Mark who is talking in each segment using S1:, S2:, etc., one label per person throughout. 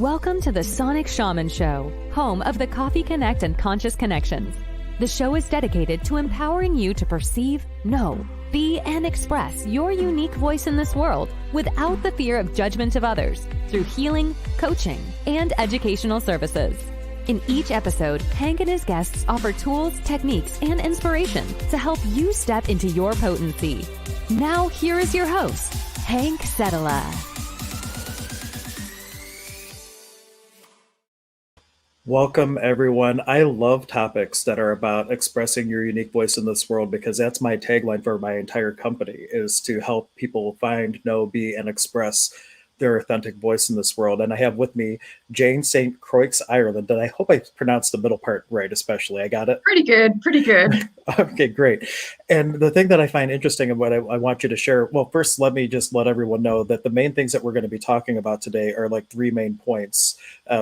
S1: Welcome to the Sonic Shaman Show, home of the Coffee Connect and Conscious Connections. The show is dedicated to empowering you to perceive, know, be, and express your unique voice in this world without the fear of judgment of others through healing, coaching, and educational services. In each episode, Hank and his guests offer tools, techniques, and inspiration to help you step into your potency. Now, here is your host, Hank Sedela.
S2: Welcome, everyone. I love topics that are about expressing your unique voice in this world because that's my tagline for my entire company, is to help people find, know, be, and express their authentic voice in this world. And I have with me Jane St. Croix Ireland, and I hope I pronounced the middle part right, especially. I got it?
S3: Pretty good.
S2: Okay, great. And the thing that I find interesting and what I want you to share, well, first, let me just let everyone know that the main things that we're going to be talking about today are like three main points,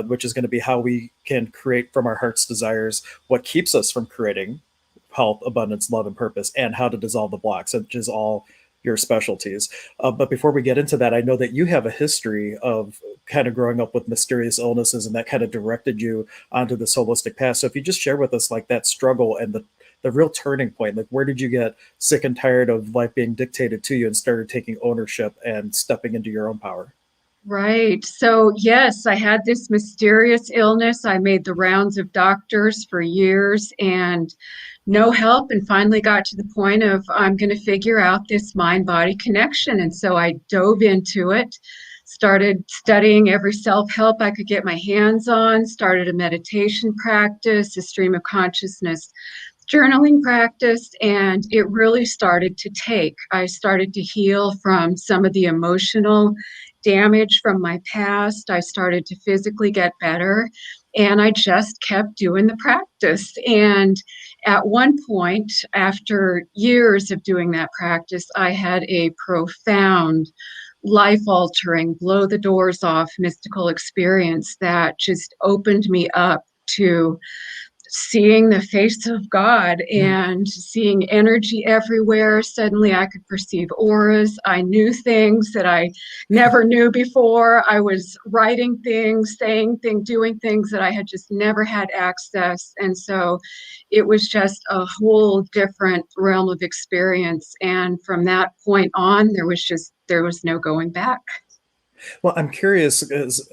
S2: which is going to be how we can create from our heart's desires, what keeps us from creating health, abundance, love, and purpose, and how to dissolve the blocks, which is all your specialties. But before we get into that, I know that you have a history of kind of growing up with mysterious illnesses, and that kind of directed you onto this holistic path. So if you just share with us like that struggle and the real turning point, like where did you get sick and tired of life being dictated to you and started taking ownership and stepping into your own power?
S3: Right. So yes, I had this mysterious illness. I made the rounds of doctors for years and no help, and finally got to the point of I'm going to figure out this mind-body connection. And so I dove into it, started studying every self-help I could get my hands on, started a meditation practice, a stream of consciousness journaling practice, and it really started to take. I started to heal from some of the emotional damage from my past. I started to physically get better, and I just kept doing the practice. And at one point, after years of doing that practice, I had a profound, life-altering, blow the doors off mystical experience that just opened me up to seeing the face of God and seeing energy everywhere. Suddenly I could perceive auras. I knew things that I never knew before. I was writing things, saying things, doing things that I had just never had access. And so it was just a whole different realm of experience. And from that point on, there was no going back.
S2: Well, I'm curious, because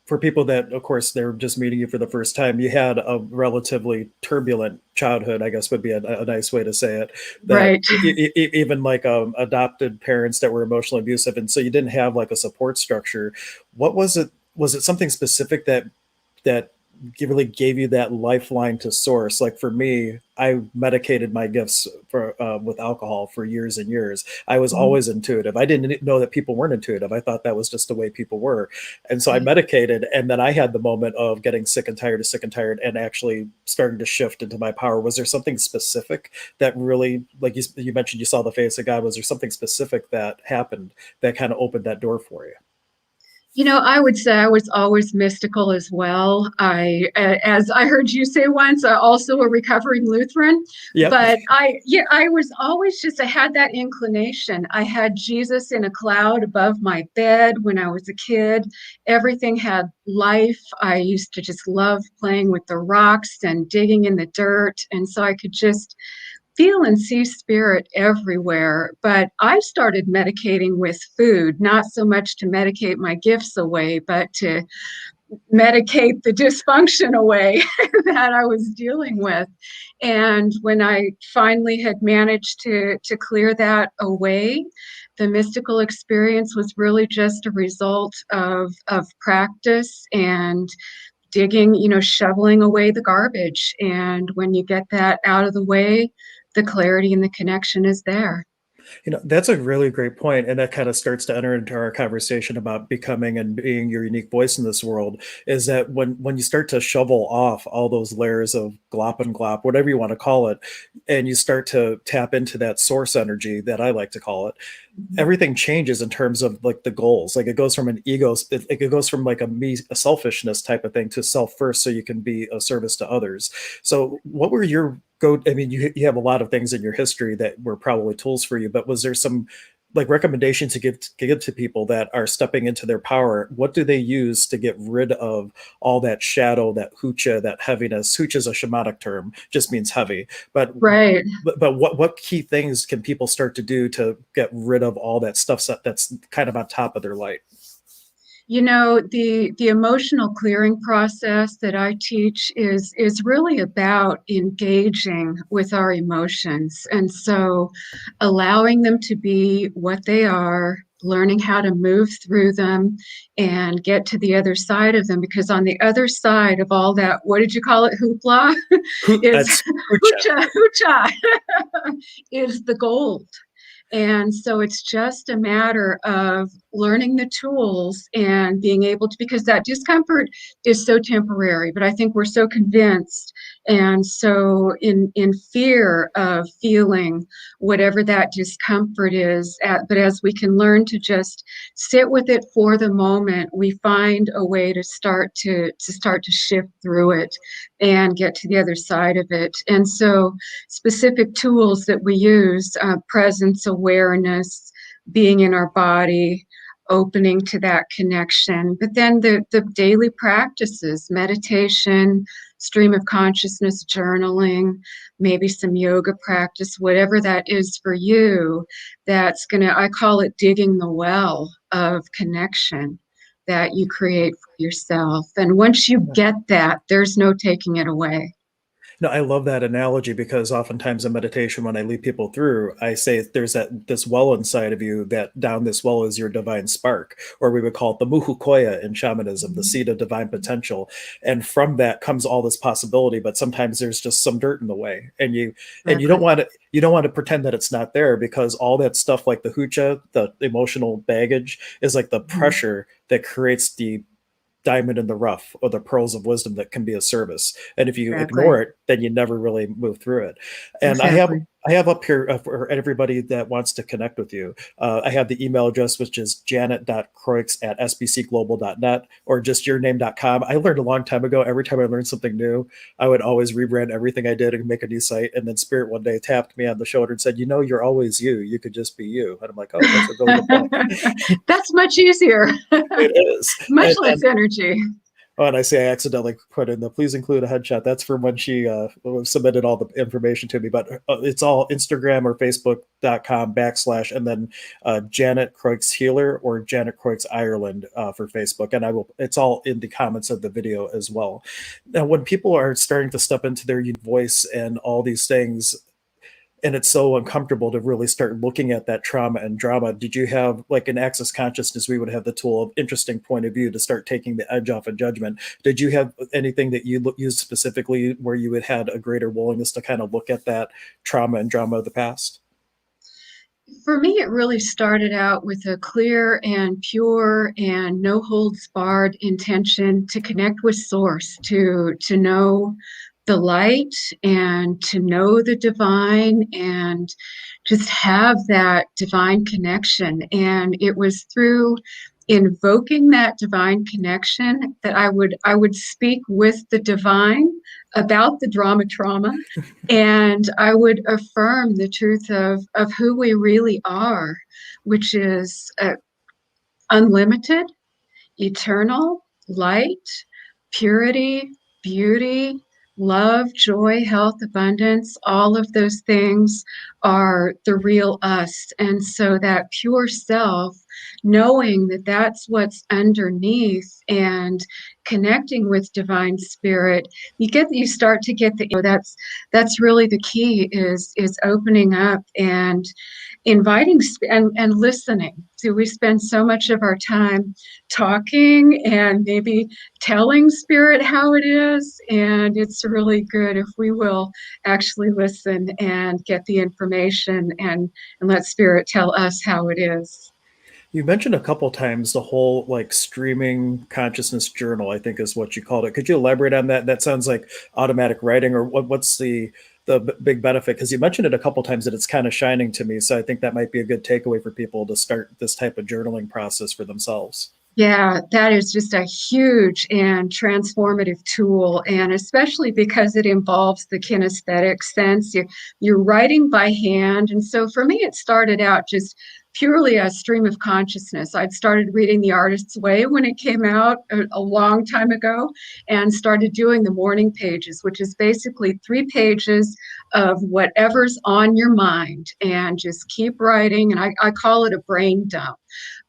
S2: for people that, of course, they're just meeting you for the first time, you had a relatively turbulent childhood, I guess would be a nice way to say it. That
S3: right.
S2: Even like adopted parents that were emotionally abusive. And so you didn't have like a support structure. What was it? Was it something specific that really gave you that lifeline to source? Like for me, I medicated my gifts with alcohol for years and years. I was always intuitive. I didn't know that people weren't intuitive. I thought that was just the way people were. And so I medicated, and then I had the moment of getting sick and tired and actually starting to shift into my power. Was there something specific that really, like you mentioned, you saw the face of God. Was there something specific that happened that kind of opened that door for you?
S3: You know, I would say I was always mystical as well. As I heard you say once, also a recovering Lutheran.
S2: Yep.
S3: But I was always I had that inclination. I had Jesus in a cloud above my bed when I was a kid. Everything had life. I used to just love playing with the rocks and digging in the dirt. And so I could just feel and see spirit everywhere. But I started medicating with food, not so much to medicate my gifts away, but to medicate the dysfunction away that I was dealing with. And when I finally had managed to clear that away, the mystical experience was really just a result of practice and digging, shoveling away the garbage. And when you get that out of the way, the clarity and the connection is there.
S2: That's a really great point. And that kind of starts to enter into our conversation about becoming and being your unique voice in this world, is that when you start to shovel off all those layers of glop and glop, whatever you want to call it, and you start to tap into that source energy that I like to call it, everything changes in terms of like the goals. Like it goes from an ego, it goes from like a selfishness type of thing to self first, so you can be a service to others. So what were your I mean, you have a lot of things in your history that were probably tools for you, but was there some like recommendations to give to people that are stepping into their power, what do they use to get rid of all that shadow, that hucha, that heaviness? Hucha is a shamanic term, just means heavy. But
S3: Right.
S2: what key things can people start to do to get rid of all that stuff that's kind of on top of their light?
S3: You know, the emotional clearing process that I teach is really about engaging with our emotions. And so allowing them to be what they are, learning how to move through them and get to the other side of them. Because on the other side of all that, what did you call it? Hoopla is
S2: That's hucha.
S3: hoocha is the gold. And so it's just a matter of learning the tools and being able to, because that discomfort is so temporary, but I think we're so convinced and so in fear of feeling whatever that discomfort is. But as we can learn to just sit with it for the moment, we find a way to start to shift through it and get to the other side of it. And so specific tools that we use, presence awareness, being in our body, opening to that connection. But then the daily practices, meditation, stream of consciousness, journaling, maybe some yoga practice, whatever that is for you, that's going to, I call it digging the well of connection that you create for yourself. And once you get that, there's no taking it away.
S2: No, I love that analogy because oftentimes in meditation, when I lead people through, I say there's this well inside of you, that down this well is your divine spark, or we would call it the muhukoya in shamanism, the seed of divine potential. And from that comes all this possibility, but sometimes there's just some dirt in the way. And you don't want to pretend that it's not there, because all that stuff like the hucha, the emotional baggage, is like the pressure that creates the diamond in the rough, or the pearls of wisdom that can be a service. And if you ignore it, then you never really move through it. And I have up here for everybody that wants to connect with you. I have the email address, which is janet.croix@sbcglobal.net, or just yourname.com. I learned a long time ago, every time I learned something new, I would always rebrand everything I did and make a new site. And then Spirit one day tapped me on the shoulder and said, you're always you. You could just be you. And I'm like, oh, that's a really good point.
S3: That's much easier.
S2: It is.
S3: Much less energy.
S2: Oh, and I say I accidentally put in the please include a headshot. That's from when she submitted all the information to me. But it's all Instagram or Facebook.com / and then Janet Croix Healer or Janet Croix Ireland for Facebook. And it's all in the comments of the video as well. Now, when people are starting to step into their voice and all these things, and it's so uncomfortable to really start looking at that trauma and drama, did you have, like in Access Consciousness, we would have the tool of interesting point of view to start taking the edge off of judgment. Did you have anything that you used specifically where you had a greater willingness to kind of look at that trauma and drama of the past?
S3: For me, it really started out with a clear and pure and no holds barred intention to connect with source, to know the light and to know the divine and just have that divine connection. And it was through invoking that divine connection that I would speak with the divine about the trauma, and I would affirm the truth of who we really are, which is unlimited, eternal, light, purity, beauty, love, joy, health, abundance. All of those things are the real us. And so that pure self, knowing that that's what's underneath and connecting with divine spirit, you start to get that's really the key, is opening up and inviting and listening. So we spend so much of our time talking and maybe telling spirit how it is, and it's really good if we will actually listen and get the information and let spirit tell us how it is.
S2: You mentioned a couple times the whole like streaming consciousness journal, I think is what you called it. Could you elaborate on that? That sounds like automatic writing, or what's the big benefit? Because you mentioned it a couple times that it's kind of shining to me. So I think that might be a good takeaway for people to start this type of journaling process for themselves.
S3: Yeah, that is just a huge and transformative tool, and especially because it involves the kinesthetic sense. You're writing by hand, and so for me, it started out just purely as stream of consciousness. I'd started reading The Artist's Way when it came out a long time ago, and started doing the morning pages, which is basically 3 pages of whatever's on your mind, and just keep writing. And I call it a brain dump.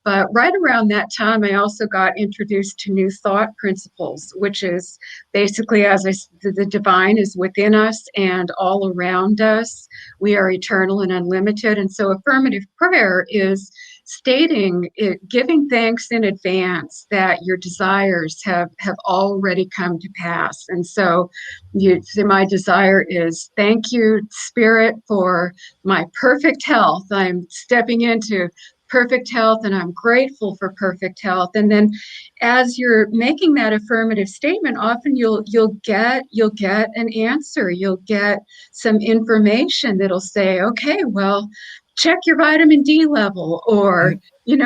S3: But right around that time, I also got introduced to new thought principles, which is basically, as I said, the divine is within us and all around us. We are eternal and unlimited. And so affirmative prayer is stating it, giving thanks in advance that your desires have already come to pass. And so you say, my desire is, thank you, Spirit, for my perfect health. I'm stepping into perfect health, and I'm grateful for perfect health. And then as you're making that affirmative statement, often you'll get an answer. You'll get some information that'll say, okay, well, check your vitamin D level, or you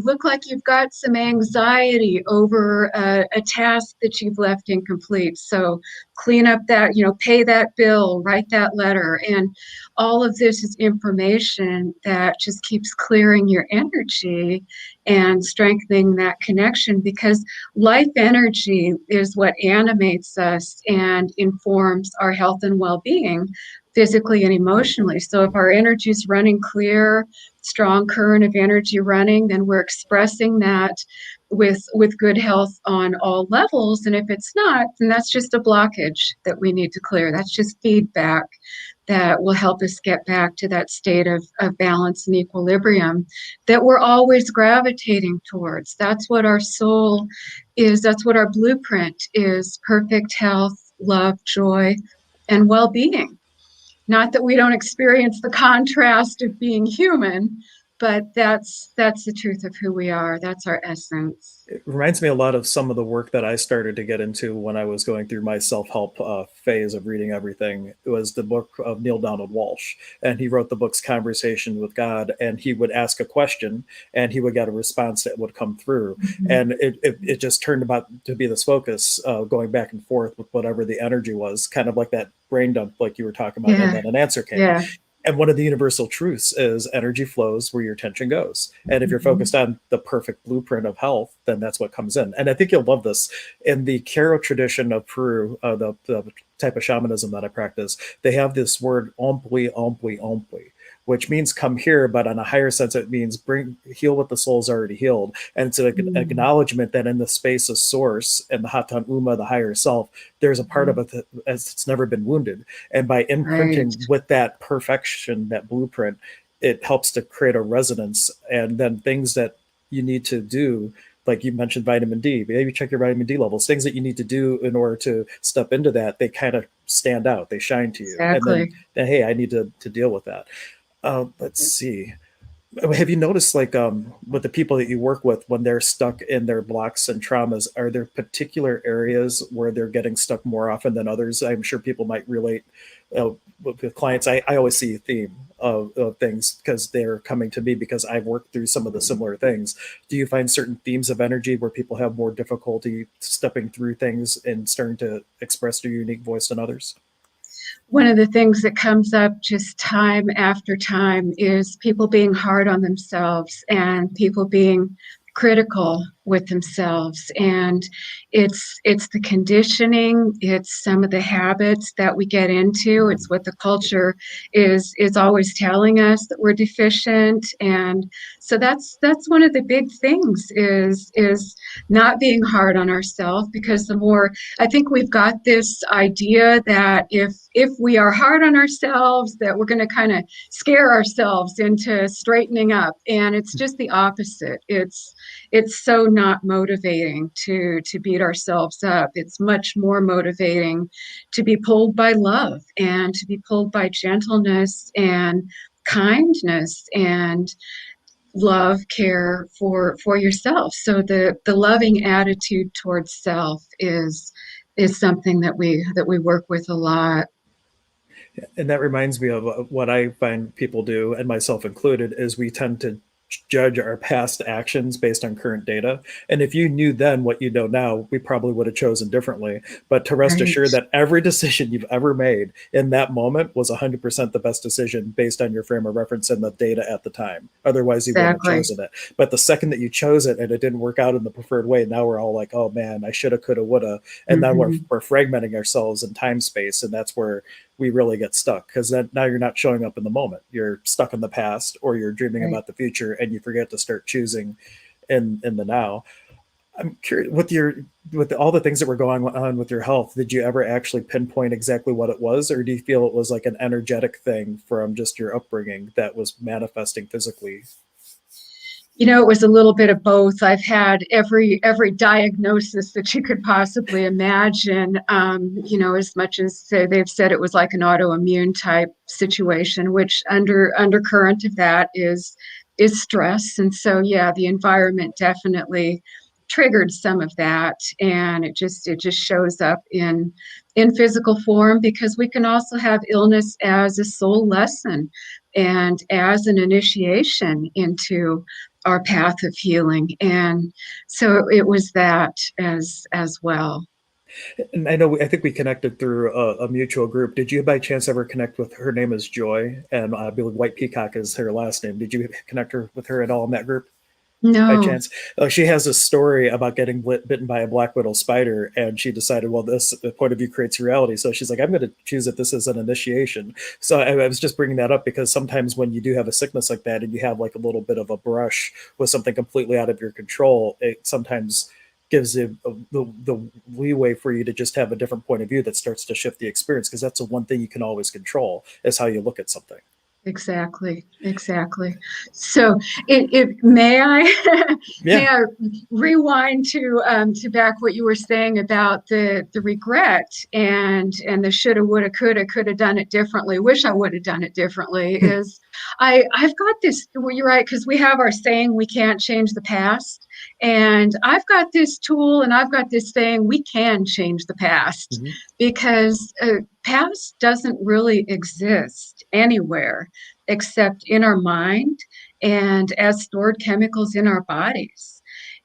S3: look like you've got some anxiety over a task that you've left incomplete. So clean up that, pay that bill, write that letter. And all of this is information that just keeps clearing your energy and strengthening that connection, because life energy is what animates us and informs our health and well-being, physically and emotionally. So if our energy is running clear, strong current of energy running, then we're expressing that with good health on all levels. And if it's not, then that's just a blockage that we need to clear. That's just feedback that will help us get back to that state of balance and equilibrium that we're always gravitating towards. That's what our soul is. That's what our blueprint is: perfect health, love, joy, and well-being. Not that we don't experience the contrast of being human, but that's the truth of who we are. That's our essence.
S2: It reminds me a lot of some of the work that I started to get into when I was going through my self-help phase of reading everything. It was the book of Neil Donald Walsh, and he wrote the book's Conversation with God, and he would ask a question and he would get a response that would come through. Mm-hmm. And it just turned about to be this focus, going back and forth with whatever the energy was, kind of like that brain dump like you were talking about. Yeah. And then an answer came. Yeah. And one of the universal truths is energy flows where your attention goes. And if you're focused on the perfect blueprint of health, then that's what comes in. And I think you'll love this. In the Q'ero tradition of Peru, the type of shamanism that I practice, they have this word ompli, ompli, ompli, which means come here, but on a higher sense, it means heal what the soul's already healed. And it's an acknowledgement that in the space of source and the Hatan Uma, the higher self, there's a part of it that it's never been wounded. And by imprinting with that perfection, that blueprint, it helps to create a resonance. And then things that you need to do, like you mentioned vitamin D, maybe check your vitamin D levels, things that you need to do in order to step into that, they kind of stand out, they shine to you. Exactly. And then, hey, I need to deal with that. Let's see. Have you noticed, like, with the people that you work with, when they're stuck in their blocks and traumas, are there particular areas where they're getting stuck more often than others? I'm sure people might relate with clients. I always see a theme of things because they're coming to me because I've worked through some of the similar things. Do you find certain themes of energy where people have more difficulty stepping through things and starting to express their unique voice than others?
S3: One of the things that comes up just time after time is people being hard on themselves and people being critical with themselves. And it's the conditioning, it's some of the habits that we get into, it's what the culture is always telling us, that we're deficient. And so that's one of the big things is not being hard on ourselves, because the more, I think we've got this idea that if we are hard on ourselves, that we're going to kind of scare ourselves into straightening up. And it's just the opposite. It's so not motivating to beat ourselves up. It's much more motivating to be pulled by love and to be pulled by gentleness and kindness and love, care for yourself. So the loving attitude towards self is something that we work with a lot.
S2: And that reminds me of what I find people do, and myself included, is we tend to judge our past actions based on current data. And if you knew then what you know now, we probably would have chosen differently. But to rest
S3: Right.
S2: assured that every decision you've ever made in that moment was 100% the best decision based on your frame of reference and the data at the time. Otherwise, you wouldn't have
S3: Exactly.
S2: chosen it. But the second that you chose it and it didn't work out in the preferred way, now we're all like, oh man, I shoulda, coulda, woulda. And then
S3: Mhm.
S2: we're fragmenting ourselves in time space. And that's where we really get stuck, because then now you're not showing up in the moment. You're stuck in the past, or you're dreaming
S3: Right.
S2: about the future, and you forget to start choosing in the now. I'm curious, with all the things that were going on with your health, did you ever actually pinpoint exactly what it was, or do you feel it was like an energetic thing from just your upbringing that was manifesting physically?
S3: It was a little bit of both. I've had every diagnosis that you could possibly imagine. As much as they've said it was like an autoimmune type situation, which undercurrent of that is stress. And so, yeah, the environment definitely triggered some of that, and it just shows up in physical form, because we can also have illness as a soul lesson and as an initiation into our path of healing. And so it was that as well.
S2: And I think we connected through a mutual group. Did you by chance ever connect with her? Name is Joy, and I believe White Peacock is her last name. Did you connect her with her at all in that group by
S3: No.
S2: chance? She has a story about getting bitten by a black widow spider, and she decided, well, this the point of view creates reality. So she's like, I'm going to choose that this is an initiation. So I was just bringing that up because sometimes when you do have a sickness like that, and you have like a little bit of a brush with something completely out of your control, it sometimes gives it the leeway for you to just have a different point of view that starts to shift the experience, because that's the one thing you can always control, is how you look at something.
S3: Exactly, exactly. So, it may I may
S2: Yeah.
S3: I rewind to back what you were saying about the regret and the shoulda, woulda, coulda done it differently. Wish I would have done it differently. Is I've got this. Well, you're right, because we have our saying we can't change the past, and I've got this tool and I've got this saying we can change the past,
S2: Hmm.
S3: because past doesn't really exist anywhere except in our mind and as stored chemicals in our bodies.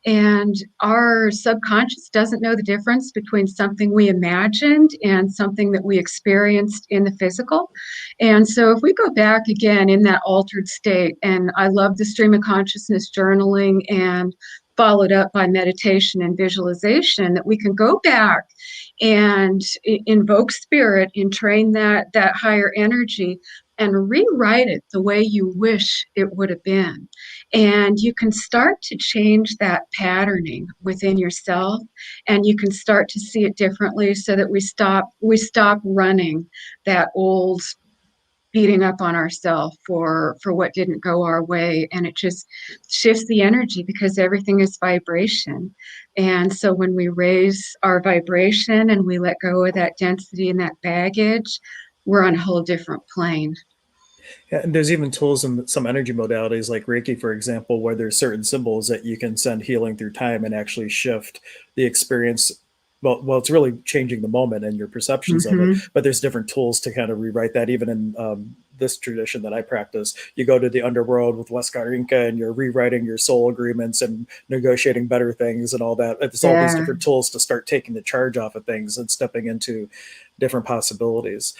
S3: And our subconscious doesn't know the difference between something we imagined and something that we experienced in the physical. And so, if we go back again in that altered state, and I love the stream of consciousness journaling and followed up by meditation and visualization, that we can go back and invoke spirit and train that higher energy and rewrite it the way you wish it would have been. And you can start to change that patterning within yourself, and you can start to see it differently, so that we stop running that old beating up on ourselves for what didn't go our way, and it just shifts the energy, because everything is vibration. And so when we raise our vibration and we let go of that density and that baggage, we're on a whole different plane.
S2: Yeah, and there's even tools in some energy modalities like Reiki, for example, where there's certain symbols that you can send healing through time and actually shift the experience. Well, it's really changing the moment and your perceptions of it.
S3: Hmm.
S2: But there's different tools to kind of rewrite that. Even in this tradition that I practice, you go to the underworld with Weskarinka, and you're rewriting your soul agreements and negotiating better things and all that. It's all these
S3: Yeah,
S2: different tools to start taking the charge off of things and stepping into different possibilities.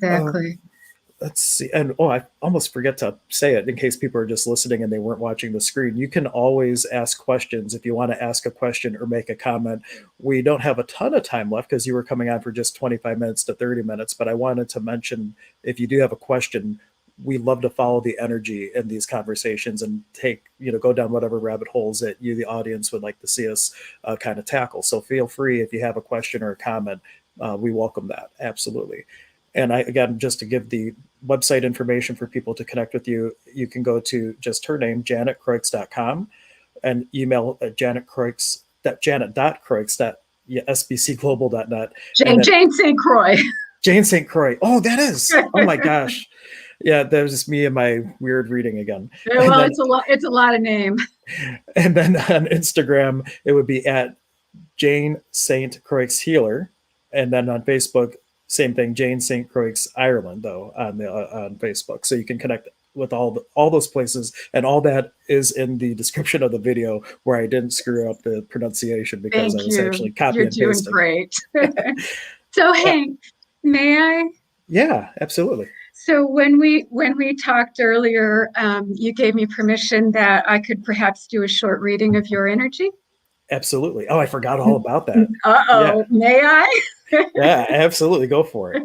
S2: Uh,
S3: exactly.
S2: let's see. And I almost forget to say it in case people are just listening and they weren't watching the screen. You can always ask questions if you want to ask a question or make a comment. We don't have a ton of time left because you were coming on for just 25 minutes to 30 minutes, but I wanted to mention, if you do have a question, we love to follow the energy in these conversations and go down whatever rabbit holes that you, the audience, would like to see us kind of tackle. So feel free, if you have a question or a comment, we welcome that. Absolutely. And again, just to give the website information for people to connect with you, you can go to just her name, janetcroix.com, and email at janet.croix@sbcglobal.net. And then
S3: Jane St. Croix.
S2: Jane St. Croix. Oh, that is. Oh my gosh. Yeah, that was just me and my weird reading again. And
S3: Well,
S2: then
S3: it's a lot of name.
S2: on Instagram, it would be at Jane St. Croix Healer. And then on Facebook, same thing, Jane St. Croix Ireland, though, on Facebook. So you can connect with all those places, and all that is in the description of the video where I didn't screw up the pronunciation because I
S3: Thank
S2: was
S3: you.
S2: actually copy
S3: You're
S2: and
S3: doing
S2: pasting.
S3: great. So,
S2: Uh,
S3: Hank, may I?
S2: yeah, absolutely.
S3: So when we talked earlier, you gave me permission that I could perhaps do a short reading of your energy.
S2: Absolutely. Oh, I forgot all about that. Yeah.
S3: Uh-oh, may I?
S2: Yeah, absolutely. Go for it.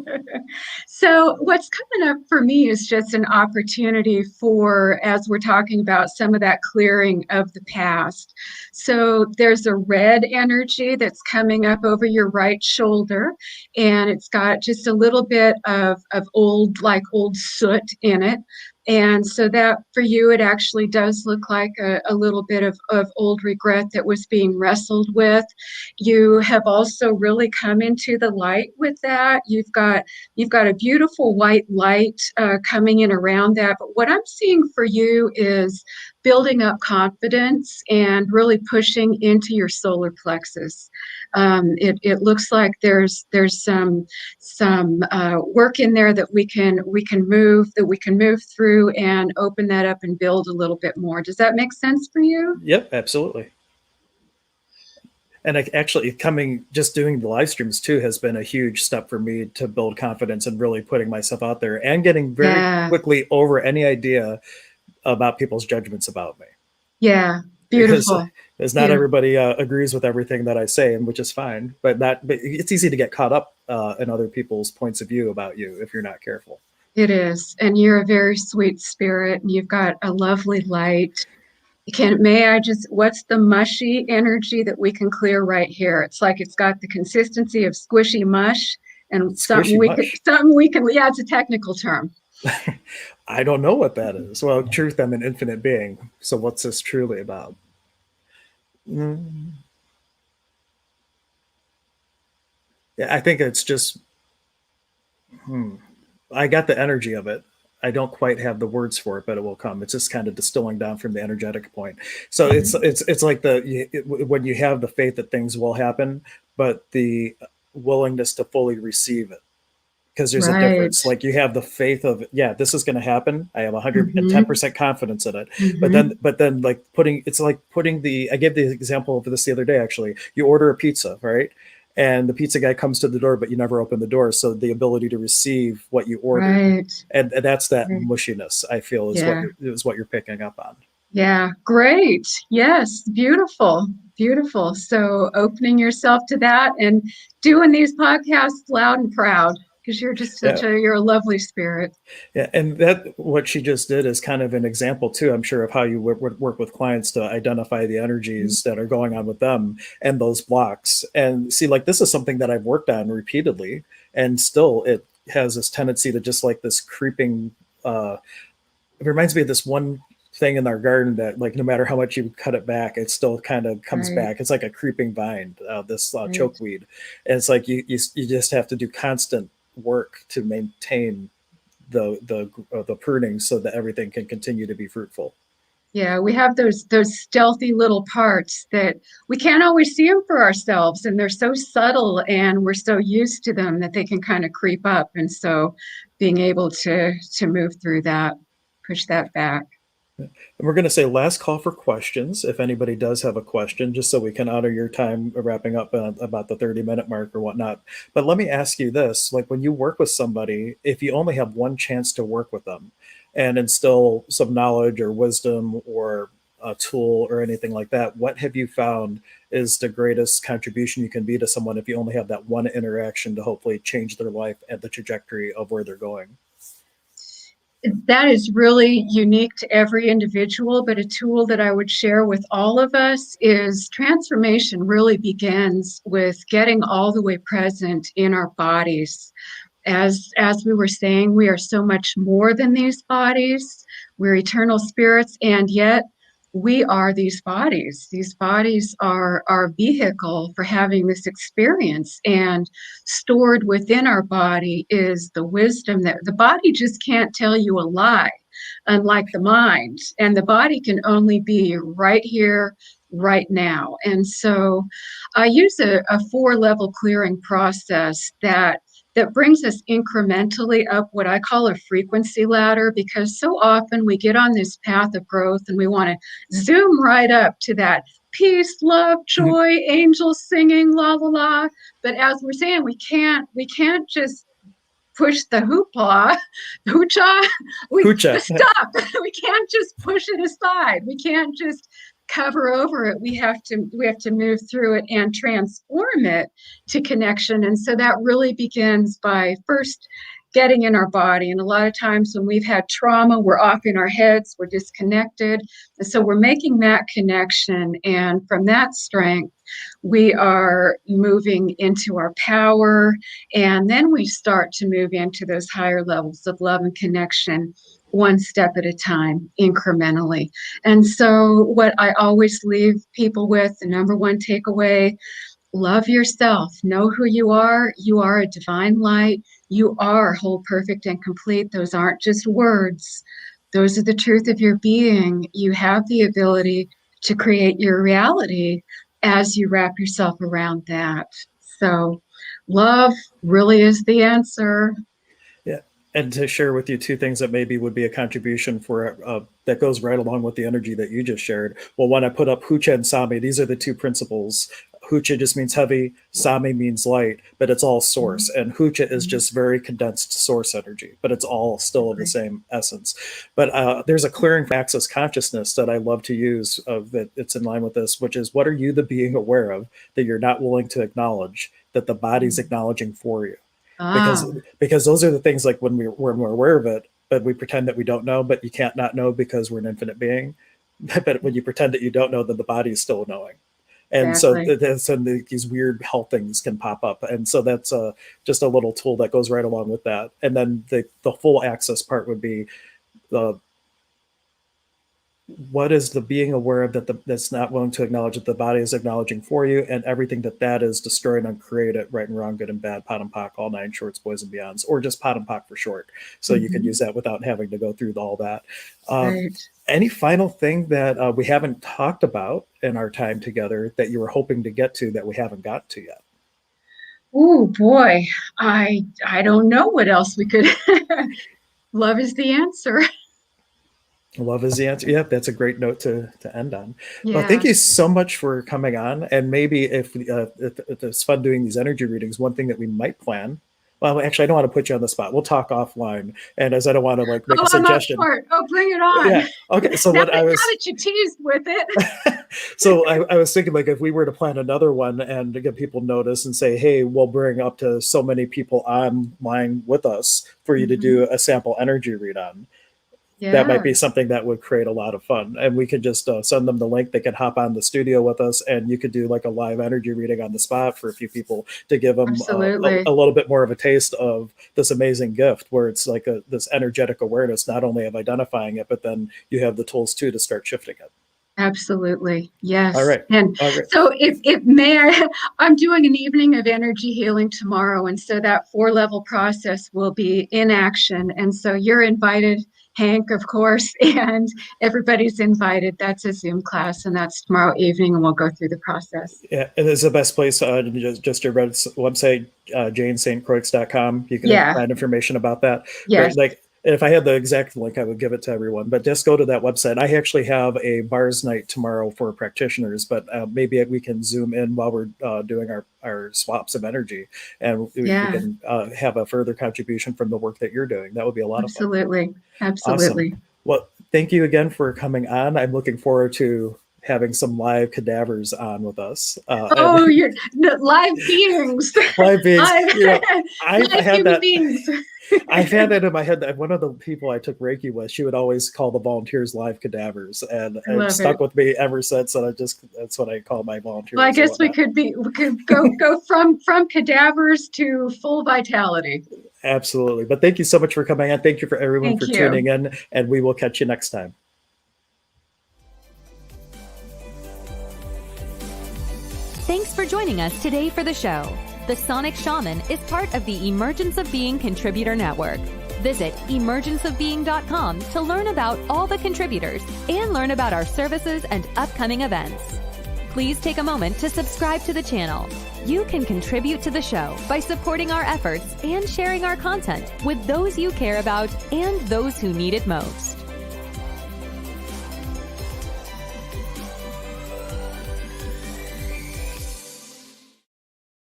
S3: So what's coming up for me is just an opportunity for, as we're talking about some of that clearing of the past. So there's a red energy that's coming up over your right shoulder, and it's got just a little bit of old, like old soot in it. And so that for you, it actually does look like a little bit of old regret that was being wrestled with. You have also really come into the light with that. You've got a beautiful white light coming in around that. But what I'm seeing for you is building up confidence and really pushing into your solar plexus. It looks like there's some work in there that we can move through and open that up and build a little bit more. Does that make sense for you?
S2: Yep, absolutely. And actually just doing the live streams too has been a huge step for me to build confidence and really putting myself out there and getting very
S3: Yeah,
S2: quickly over any idea about people's judgments about me.
S3: yeah,
S2: Because
S3: beautiful,
S2: not
S3: beautiful.
S2: everybody agrees with everything that I say, and which is fine. But it's easy to get caught up in other people's points of view about you if you're not careful.
S3: It is, and you're a very sweet spirit, and you've got a lovely light. May I just, what's the mushy energy that we can clear right here? It's like it's got the consistency of squishy mush and
S2: Squishy mush.
S3: yeah, it's a technical term.
S2: I don't know what that is. Well, truth, I'm an infinite being. So what's this truly about? Mm. Yeah, I think it's just, I got the energy of it. I don't quite have the words for it, but it will come. It's just kind of distilling down from the energetic point. So it's like when you have the faith that things will happen, but the willingness to fully receive it, because there's a
S3: Right.
S2: difference. Like you have the faith of, yeah, this is going to happen. I have
S3: Mm-hmm.
S2: 110% confidence in it.
S3: Mm-hmm.
S2: But then like it's like putting I gave the example of this the other day, actually. You order a pizza, right? And the pizza guy comes to the door, but you never open the door. So the ability to receive what you ordered,
S3: Right.
S2: and that's that
S3: Right.
S2: mushiness, I feel,
S3: Yeah.
S2: is what you're picking up on.
S3: Yeah. Great. Yes. Beautiful. Beautiful. So opening yourself to that and doing these podcasts loud and proud because
S2: Yeah.
S3: you're a lovely spirit.
S2: Yeah, and that what she just did is kind of an example too, I'm sure, of how you work with clients to identify the energies that are going on with them and those blocks. And see, like this is something that I've worked on repeatedly, and still it has this tendency to just like this creeping. It reminds me of this one thing in our garden that, like, no matter how much you cut it back, it still kind of comes
S3: Right.
S2: back. It's like a creeping vine, this
S3: Right.
S2: chokeweed, and it's like you just have to do constant work to maintain the pruning so that everything can continue to be fruitful.
S3: Yeah, we have those stealthy little parts that we can't always see them for ourselves, and they're so subtle, and we're so used to them that they can kind of creep up. And so, being able to move through that, push that back.
S2: And we're going to say last call for questions. If anybody does have a question, just so we can honor your time wrapping up about the 30-minute mark or whatnot. But let me ask you this, like when you work with somebody, if you only have one chance to work with them and instill some knowledge or wisdom or a tool or anything like that, what have you found is the greatest contribution you can be to someone if you only have that one interaction to hopefully change their life and the trajectory of where they're going?
S3: That is really unique to every individual, but a tool that I would share with all of us is transformation really begins with getting all the way present in our bodies. As we were saying, we are so much more than these bodies. We're eternal spirits, and yet we are these bodies. These bodies are our vehicle for having this experience, and stored within our body is the wisdom that the body just can't tell you a lie, unlike the mind. And the body can only be right here, right now. And so I use a 4-level clearing process that that brings us incrementally up what I call a frequency ladder, because so often we get on this path of growth and we want to zoom right up to that peace, love, joy, angels singing, la la la. But as we're saying, we can't just push the hoopla, hoocha,
S2: Hoocha.
S3: stop. We can't just push it aside. We can't just cover over it. We have to move through it and transform it to connection. And so that really begins by first getting in our body. And a lot of times when we've had trauma, we're off in our heads, we're disconnected. And so we're making that connection. And from that strength, we are moving into our power. And then we start to move into those higher levels of love and connection, one step at a time, incrementally. And so what I always leave people with, the number one takeaway: love yourself. Know who you are. You are a divine light. You are whole, perfect, and complete. Those aren't just words. Those are the truth of your being. You have the ability to create your reality as you wrap yourself around that. So love really is the answer.
S2: Yeah. And to share with you two things that maybe would be a contribution for that goes right along with the energy that you just shared. Well, when I put up Hucha and Sami, these are the two principles. Hucha just means heavy, Sami means light, but it's all source. And Hucha is just very condensed source energy, but it's all still of the same essence. But there's a clearing access consciousness that I love to use that it's in line with this, which is, what are you the being aware of that you're not willing to acknowledge, that the body's acknowledging for you? Because those are the things, like when we're aware of it, but we pretend that we don't know, but you can't not know because we're an infinite being. But when you pretend that you don't know, then the body is still knowing. And
S3: Exactly.
S2: so these weird health things can pop up. And so that's just a little tool that goes right along with that. And then the full access part would be what is the being aware of that's not willing to acknowledge that the body is acknowledging for you, and everything that is destroy and uncreate it, right and wrong, good and bad, pot and pock, all nine shorts, boys and beyonds, or just pot and pock for short. So you can use that without having to go through all that.
S3: Right.
S2: Any final thing that we haven't talked about in our time together that you were hoping to get to that we haven't got to yet?
S3: Oh boy, I don't know what else we could. Love is the answer.
S2: Love is the answer. Yeah, that's a great note to end on. Well,
S3: Yeah.
S2: thank you so much for coming on. And maybe if it's fun doing these energy readings, one thing that we might plan. Well, actually, I don't want to put you on the spot. We'll talk offline. And as I don't want to make a
S3: I'm up
S2: suggestion.
S3: for it. Oh, bring it on.
S2: Yeah. Okay. So
S3: Now
S2: what I was.
S3: that you teased with it.
S2: So I was thinking, like, if we were to plan another one and to give people notice and say, hey, we'll bring up to so many people online with us for you to do a sample energy read on. That might be something that would create a lot of fun. And we could just send them the link. They could hop on the studio with us, and you could do like a live energy reading on the spot for a few people to give them a little bit more of a taste of this amazing gift, where it's like this energetic awareness, not only of identifying it, but then you have the tools too to start shifting it.
S3: Absolutely. Yes.
S2: All right.
S3: And so if may, I'm doing an evening of energy healing tomorrow. And so that 4-level process will be in action. And so you're invited, Hank, of course, and everybody's invited. That's a Zoom class, and that's tomorrow evening, and we'll go through the process.
S2: Yeah, and it's the best place, just your website, janestcroix.com. You can find information about that.
S3: Yes.
S2: Like, if I had the exact link, I would give it to everyone. But just go to that website. I actually have a bars night tomorrow for practitioners, but maybe we can Zoom in while we're doing our swaps of energy, and we can have a further contribution from the work that you're doing. That would be a lot of fun.
S3: Absolutely.
S2: Awesome. Well, thank you again for coming on. I'm looking forward to having some live cadavers on with us.
S3: You're live beings.
S2: Live beings.
S3: I've had that. Beings.
S2: I've had that in my head. That one of the people I took Reiki with, she would always call the volunteers live cadavers, and it stuck with me ever since. And that's what I call my volunteers.
S3: Well, I guess we could go from cadavers to full vitality.
S2: Absolutely. But thank you so much for coming on. Thank you for everyone for tuning in, and we will catch you next time.
S1: Thanks for joining us today for the show. The Sonic Shaman is part of the Emergence of Being Contributor Network. Visit emergenceofbeing.com to learn about all the contributors and learn about our services and upcoming events. please take a moment to subscribe to the channel. You can contribute to the show by supporting our efforts and sharing our content with those you care about and those who need it most.